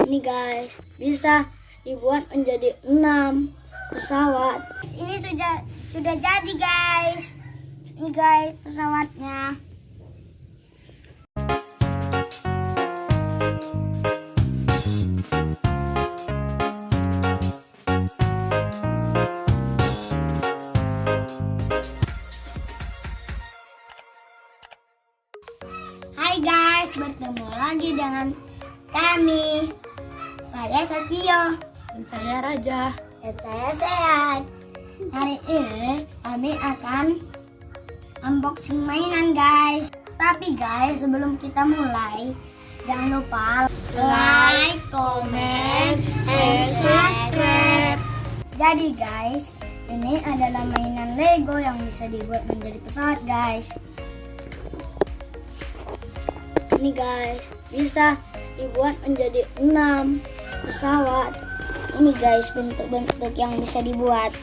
Ini guys, bisa dibuat menjadi 6 pesawat. Ini sudah jadi guys. Ini guys pesawatnya. Hai guys, bertemu lagi dengan kami. Saya Sachio. Dan saya Raja. Dan saya Sehat. Hari ini kami akan unboxing mainan guys. Tapi guys, sebelum kita mulai, jangan lupa like, comment, and subscribe. Jadi guys, ini adalah mainan Lego yang bisa dibuat menjadi pesawat guys. Ini guys, bisa dibuat menjadi 6 pesawat. Ini guys bentuk-bentuk yang bisa dibuat.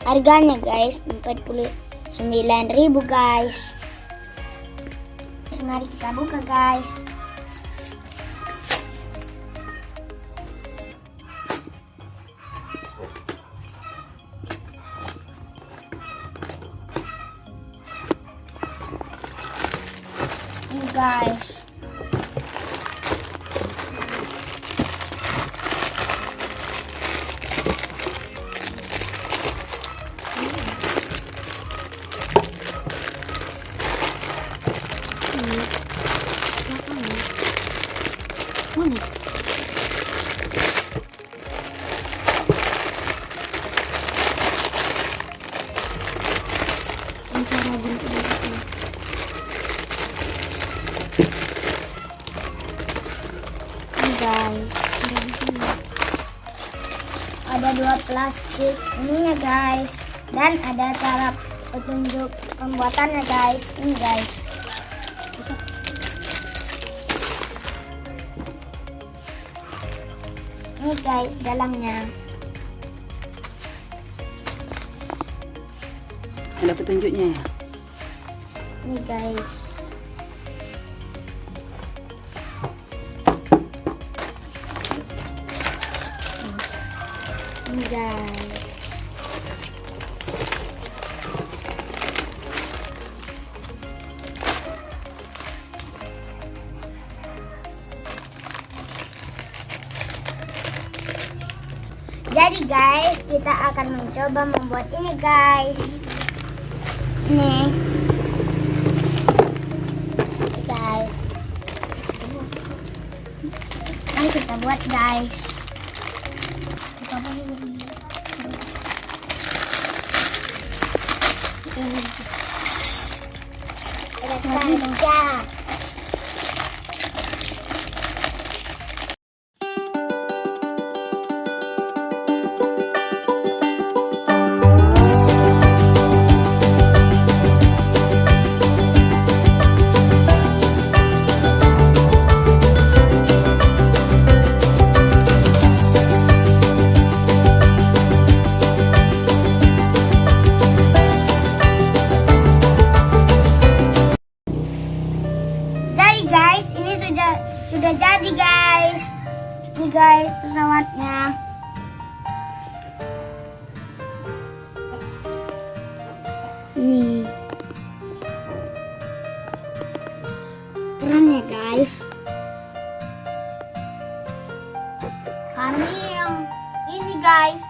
Harganya guys 49.000 guys. Mari kita buka guys. Ini guys. Guys, ada 2 plastik ininya guys, dan ada cara petunjuk pembuatannya guys. Ini guys, ini guys dalamnya. Ada petunjuknya ya. Ini guys. Ini guys. Jadi guys, kita akan mencoba membuat ini guys. Nih guys, ayo kita buat guys. Guys, ini sudah jadi guys. Ini guys pesawatnya. Nih, keren ya guys. Kami yang ini guys.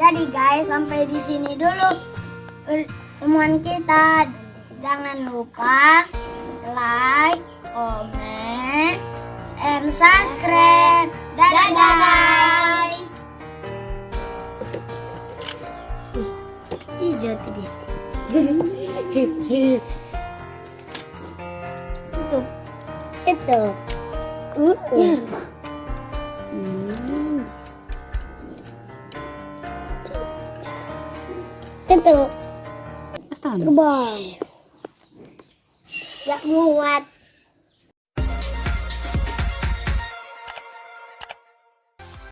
Jadi guys, sampai di sini dulu pertemuan kita. Jangan lupa like, comment, and subscribe. Dadah guys. Hijau tadi. Itu. Itu terbang. Ya muat.